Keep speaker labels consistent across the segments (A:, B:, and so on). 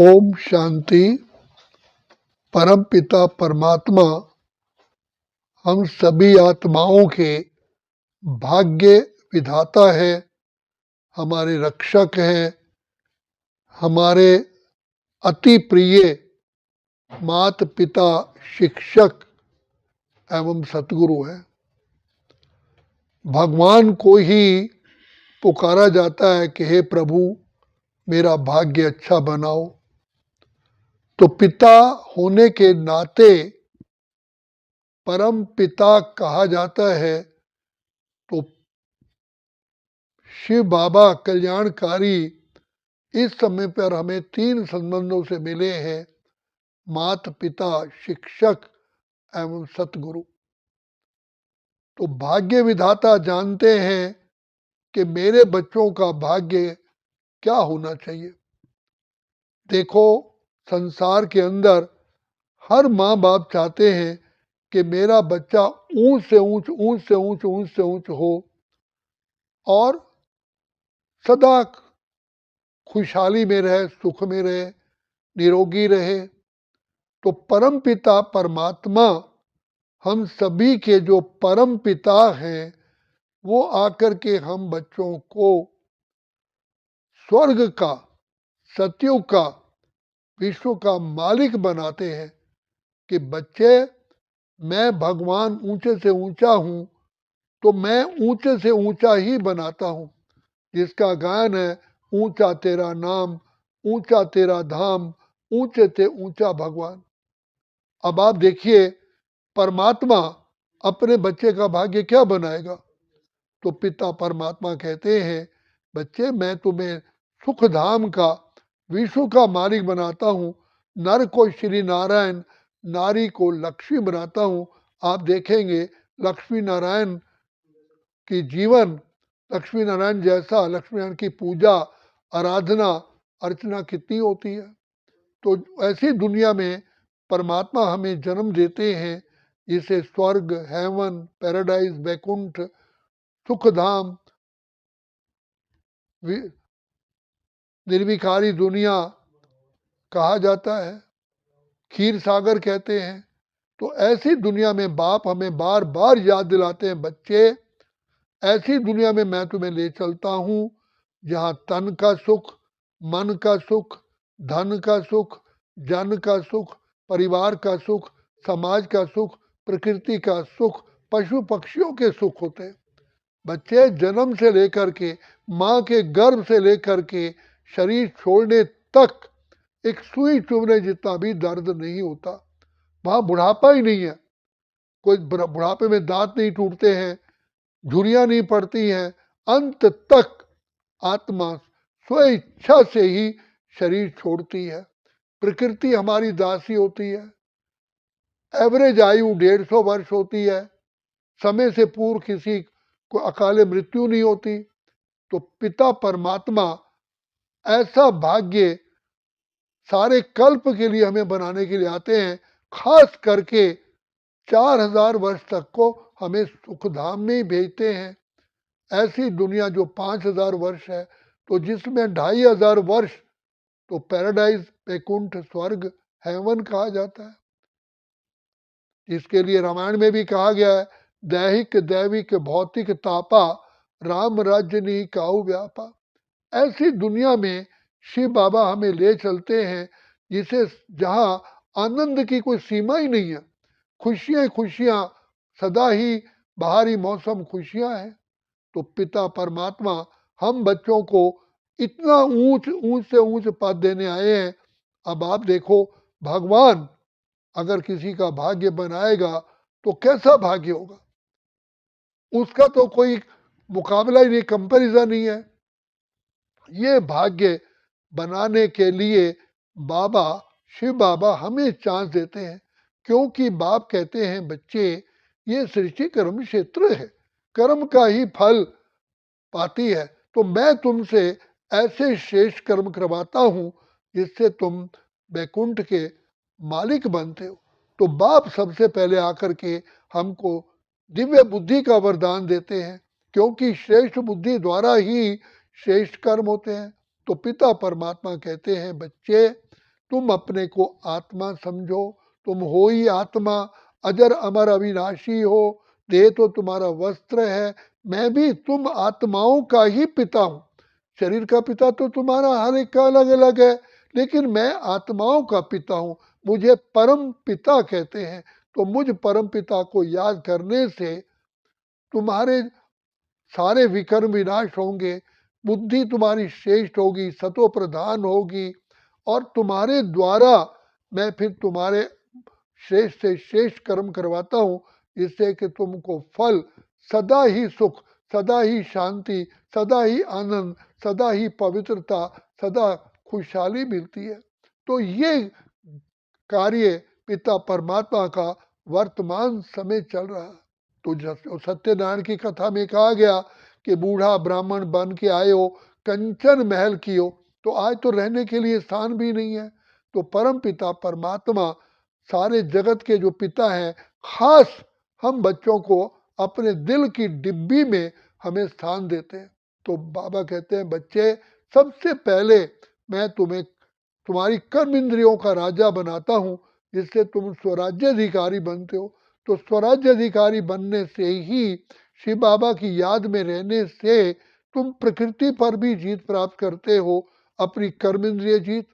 A: ओम शांति। परम पिता परमात्मा हम सभी आत्माओं के भाग्य विधाता है, हमारे रक्षक हैं, हमारे अति प्रिय माता पिता, शिक्षक एवं सतगुरु है। भगवान को ही पुकारा जाता है कि हे प्रभु मेरा भाग्य अच्छा बनाओ। तो पिता होने के नाते परम पिता कहा जाता है। तो शिव बाबा कल्याणकारी इस समय पर हमें 3 संबंधों से मिले हैं, माता पिता, शिक्षक एवं सतगुरु। तो भाग्य विधाता जानते हैं कि मेरे बच्चों का भाग्य क्या होना चाहिए। देखो, संसार के अंदर हर माँ बाप चाहते हैं कि मेरा बच्चा ऊंच से ऊंच, ऊंच से ऊंच, ऊंच से ऊंच हो और सदा खुशहाली में रहे, सुख में रहे, निरोगी रहे। तो परम पिता परमात्मा हम सभी के जो परम पिता हैं, वो आकर के हम बच्चों को स्वर्ग का, सतयुग का, विश्व का मालिक बनाते हैं कि बच्चे, मैं भगवान ऊंचे से ऊंचा हूं तो मैं ऊंचे से ऊंचा ही बनाता हूं। जिसका गायन है, ऊंचा तेरा नाम, ऊंचा तेरा धाम, ऊंचे से ऊंचा भगवान। अब आप देखिए, परमात्मा अपने बच्चे का भाग्य क्या बनाएगा। तो पिता परमात्मा कहते हैं, बच्चे मैं तुम्हें सुख धाम का, विश्व का मालिक बनाता हूं। नर को श्री नारायण, नारी को लक्ष्मी बनाता हूं। आप देखेंगे लक्ष्मी नारायण की जीवन, लक्ष्मी नारायण जैसा लक्ष्मी नारायण की पूजा, आराधना, अर्चना कितनी होती है। तो ऐसी दुनिया में परमात्मा हमें जन्म देते हैं, जिसे स्वर्ग, हेवन, पैराडाइज, वैकुंठ, सुखधाम, निर्विकारी दुनिया कहा जाता है, खीर सागर कहते हैं। तो ऐसी दुनिया में बाप हमें बार बार याद दिलाते हैं, बच्चे ऐसी दुनिया में मैं तुम्हें ले चलता हूं जहां तन का सुख, मन का सुख, धन का सुख, जन का सुख, परिवार का सुख, समाज का सुख, प्रकृति का सुख, पशु पक्षियों के सुख होते हैं। बच्चे जन्म से लेकर के, माँ के गर्भ से लेकर के शरीर छोड़ने तक एक सुई चुभने जितना भी दर्द नहीं होता। वहां बुढ़ापा ही नहीं है, कोई बुढ़ापे में दांत नहीं टूटते हैं, झुर्रियां नहीं पड़ती हैं। अंत तक आत्मा स्वेच्छा से ही शरीर छोड़ती है। प्रकृति हमारी दासी होती है। एवरेज आयु 150 वर्ष होती है। समय से पूर्व किसी को अकाले मृत्यु नहीं होती। तो पिता परमात्मा ऐसा भाग्य सारे कल्प के लिए हमें बनाने के लिए आते हैं। खास करके 4000 वर्ष तक को हमें सुखधाम में ही भेजते हैं। ऐसी दुनिया जो 5000 वर्ष है, तो जिसमें 2500 वर्ष तो पैराडाइज, वैकुंठ, स्वर्ग, हेवन कहा जाता है। जिसके लिए रामायण में भी कहा गया है, दैहिक दैविक भौतिक तापा, राम राज्य नहीं काऊ व्यापा। ऐसी दुनिया में शिव बाबा हमें ले चलते हैं, जिसे जहां आनंद की कोई सीमा ही नहीं है। खुशियां खुशियां, सदा ही बाहरी मौसम खुशियां हैं। तो पिता परमात्मा हम बच्चों को इतना ऊंच ऊंच से ऊंच पद देने आए हैं। अब आप देखो, भगवान अगर किसी का भाग्य बनाएगा तो कैसा भाग्य होगा, उसका तो कोई मुकाबला ही नहीं, कंपैरिजन नहीं है। ये भाग्य बनाने के लिए बाबा, शिव बाबा हमें चांस देते हैं। क्योंकि बाप कहते हैं, बच्चे ये सृष्टि कर्म क्षेत्र है, कर्म का ही फल पाती है। तो मैं तुमसे ऐसे श्रेष्ठ कर्म करवाता हूं जिससे तुम वैकुंठ के मालिक बनते हो। तो बाप सबसे पहले आकर के हमको दिव्य बुद्धि का वरदान देते हैं, क्योंकि श्रेष्ठ बुद्धि द्वारा ही श्रेष्ठ कर्म होते हैं। तो पिता परमात्मा कहते हैं, बच्चे तुम अपने को आत्मा समझो, तुम हो ही आत्मा, अजर अमर अविनाशी हो, देह तो तुम्हारा वस्त्र है, मैं भी तुम आत्माओं का ही पिता हूं। शरीर का पिता तो तुम्हारा हर एक का अलग अलग है, लेकिन मैं आत्माओं का पिता हूं, मुझे परम पिता कहते हैं। तो मुझ परम पिता को याद करने से तुम्हारे सारे विकर्म विनाश होंगे, बुद्धि तुम्हारी श्रेष्ठ होगी, सतो प्रधान होगी, और तुम्हारे द्वारा मैं फिर तुम्हारे श्रेष्ठ से श्रेष्ठ कर्म करवाता हूं, जिससे कि तुमको फल सदा ही सुख, सदा ही शांति, सदा ही आनंद, सदा ही पवित्रता, सदा खुशहाली मिलती है। तो ये कार्य पिता परमात्मा का वर्तमान समय चल रहा है। तो सत्यनारायण की कथा में कहा गया कि बूढ़ा ब्राह्मण बन के आए हो, कंचन महल की हो, तो आज तो रहने के लिए स्थान भी नहीं है। तो परम पिता परमात्मा सारे जगत के जो पिता हैं, खास हम बच्चों को अपने दिल की डिब्बी में हमें स्थान देते हैं। तो बाबा कहते हैं, बच्चे सबसे पहले मैं तुम्हें तुम्हारी कर्म इंद्रियों का राजा बनाता हूं, जिससे तुम स्वराज्य अधिकारी बनते हो। तो स्वराज्य अधिकारी बनने से ही, शिव बाबा की याद में रहने से तुम प्रकृति पर भी जीत प्राप्त करते हो, अपनी कर्म इंद्रिय जीत,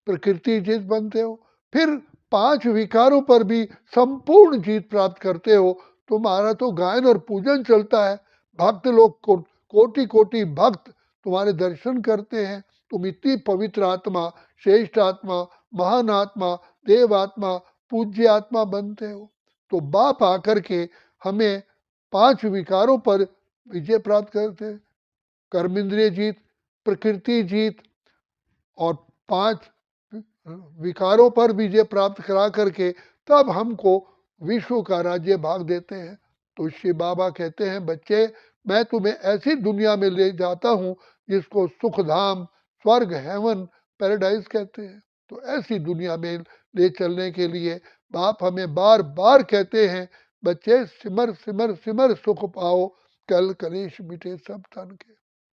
A: प्रकृति जीत बनते हो, फिर 5 विकारों पर भी संपूर्ण जीत प्राप्त करते हो। तुम्हारा तो गायन और पूजन चलता है, भक्त लोग को कोटि कोटि भक्त तुम्हारे दर्शन करते हैं। तुम इतनी पवित्र आत्मा, श्रेष्ठ आत्मा, महान आत्मा, देव आत्मा, पूज्य आत्मा बनते हो। तो बाप आकर के हमें 5 विकारों पर विजय प्राप्त करते हैं, कर्मेंद्रिय जीत, प्रकृति जीत, और 5 विकारों पर विजय प्राप्त करा करके तब हमको विश्व का राज्य भाग देते हैं। तो शिव बाबा कहते हैं, बच्चे मैं तुम्हें ऐसी दुनिया में ले जाता हूं जिसको सुखधाम, स्वर्ग, हेवन, पैराडाइज कहते हैं। तो ऐसी दुनिया में ले चलने के लिए बाप हमें बार बार कहते हैं, बच्चे सिमर सिमर सिमर सुख पाओ, कल कलेश मिटे सब तन के।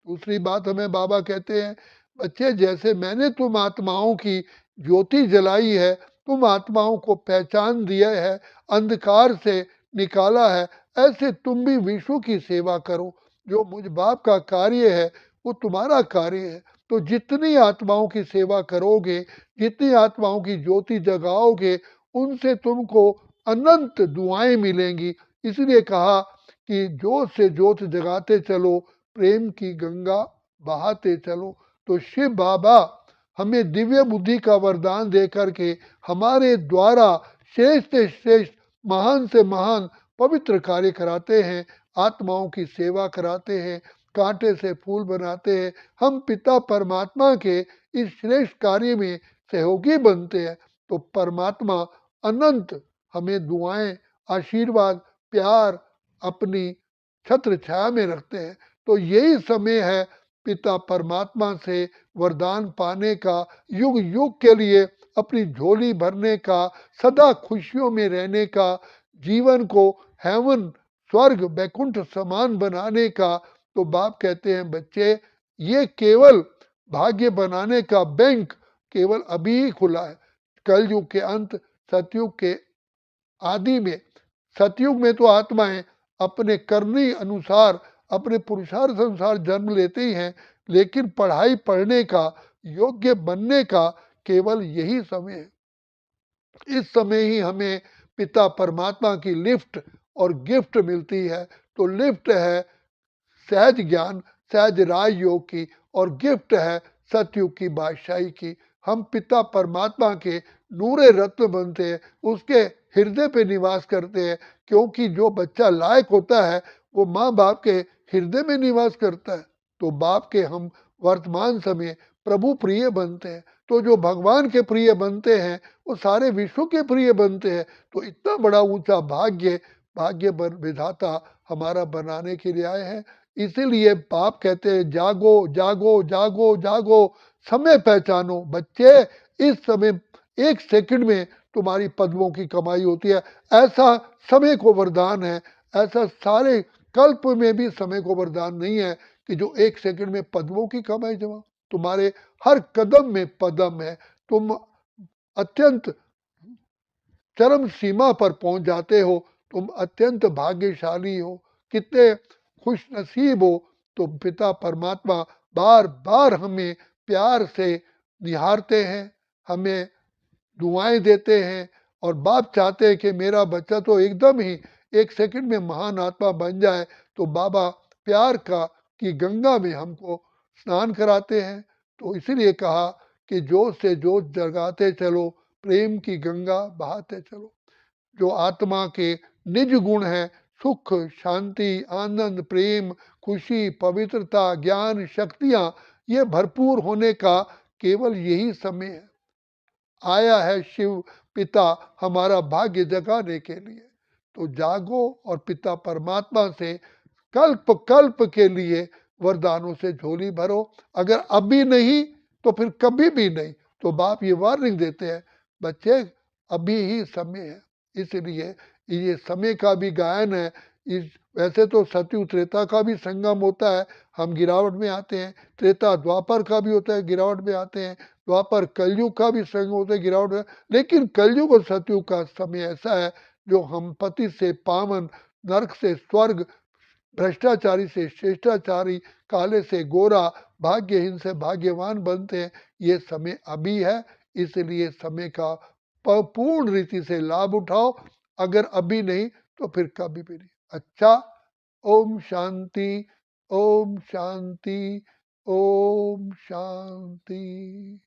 A: दूसरी बात हमें बाबा कहते हैं, बच्चे जैसे मैंने तुम आत्माओं की ज्योति जलाई है, तुम आत्माओं को पहचान दिया है, अंधकार से निकाला है, ऐसे तुम भी विश्व की सेवा करो। जो मुझ बाप का कार्य है वो तुम्हारा कार्य है। तो जितनी आत्माओं की सेवा करोगे, जितनी आत्माओं की ज्योति जगाओगे, उनसे तुमको अनंत दुआएं मिलेंगी। इसलिए कहा कि ज्योत से ज्योत जगाते चलो, प्रेम की गंगा बहाते चलो। तो शिव बाबा हमें दिव्य बुद्धि का वरदान दे करके हमारे द्वारा श्रेष्ठ से श्रेष्ठ, महान से महान पवित्र कार्य कराते हैं, आत्माओं की सेवा कराते हैं, कांटे से फूल बनाते हैं। हम पिता परमात्मा के इस श्रेष्ठ कार्य में सहयोगी बनते हैं। तो परमात्मा अनंत हमें दुआएं, आशीर्वाद, प्यार अपनी छत्र छाया में रखते हैं। तो यही समय है पिता परमात्मा से वरदान पाने का, युग युग के लिए अपनी झोली भरने का, सदा खुशियों में रहने का, जीवन को हेवन, स्वर्ग, बैकुंठ समान बनाने का। तो बाप कहते हैं, बच्चे ये केवल भाग्य बनाने का बैंक केवल अभी ही खुला है। कलयुग के अंत, सतयुग के आदि में, सतयुग में तो आत्माएं अपने करनी अनुसार, अपने पुरुषार्थ अनुसार जन्म लेते ही हैं, लेकिन पढ़ाई पढ़ने का, योग्य बनने का केवल यही समय है। इस समय ही हमें पिता परमात्मा की लिफ्ट और गिफ्ट मिलती है। तो लिफ्ट है सहज ज्ञान, सहज राजयोग की, और गिफ्ट है सतयुग की बादशाही की। हम पिता परमात्मा के नूरे रत्न बनते हैं, उसके हृदय पे निवास करते हैं, क्योंकि जो बच्चा लायक होता है वो माँ बाप के हृदय में निवास करता है। तो बाप के हम वर्तमान समय प्रभु प्रिय बनते हैं। तो जो भगवान के प्रिय बनते हैं वो सारे विश्व के प्रिय बनते हैं। तो इतना बड़ा ऊंचा भाग्य विधाता हमारा बनाने के लिए आए हैं। इसीलिए बाप कहते हैं, जागो जागो जागो जागो, समय पहचानो। बच्चे इस समय 1 सेकंड में तुम्हारी पद्मों की कमाई होती है, ऐसा समय को वरदान है। ऐसा सारे कल्प में भी समय को वरदान नहीं है कि जो 1 सेकंड में पद्मों की कमाई जमा। तुम्हारे हर कदम में पदम है। तुम अत्यंत चरम सीमा पर पहुंच जाते हो, तुम अत्यंत भाग्यशाली हो, कितने खुश नसीब हो। तो पिता परमात्मा बार बार हमें प्यार से निहारते हैं, हमें दुआएं देते हैं, और बाप चाहते हैं कि मेरा बच्चा तो एकदम ही एक सेकंड में महान आत्मा बन जाए। तो बाबा प्यार का की गंगा में हमको स्नान कराते हैं। तो इसीलिए कहा कि जोत से जोत जगाते चलो, प्रेम की गंगा बहाते चलो। जो आत्मा के निज गुण है, सुख, शांति, आनंद, प्रेम, खुशी, पवित्रता, ज्ञान, शक्तियां, ये भरपूर होने का केवल यही समय है। आया है शिव पिता हमारा भाग्य जगाने के लिए। तो जागो और पिता परमात्मा से कल्प कल्प के लिए वरदानों से झोली भरो। अगर अभी नहीं तो फिर कभी भी नहीं। तो बाप ये वार्निंग देते हैं, बच्चे अभी ही समय है। इसलिए ये समय का भी गायन है। इस वैसे तो सतयुग त्रेता का भी संगम होता है, हम गिरावट में आते हैं। त्रेता द्वापर का भी होता है, गिरावट में आते हैं। द्वापर कलयुग का भी संगम होता है, गिरावट में। लेकिन कलयुग और सतयुग का समय ऐसा है जो हम पति से पावन, नरक से स्वर्ग, भ्रष्टाचारी से श्रेष्ठाचारी, काले से गोरा, भाग्यहीन से भाग्यवान बनते हैं। ये समय अभी है, इसलिए समय का पूर्ण रीति से लाभ उठाओ। अगर अभी नहीं तो फिर कभी भी नहीं। अच्छा, ओम शांति, ओम शांति, ओम शांति।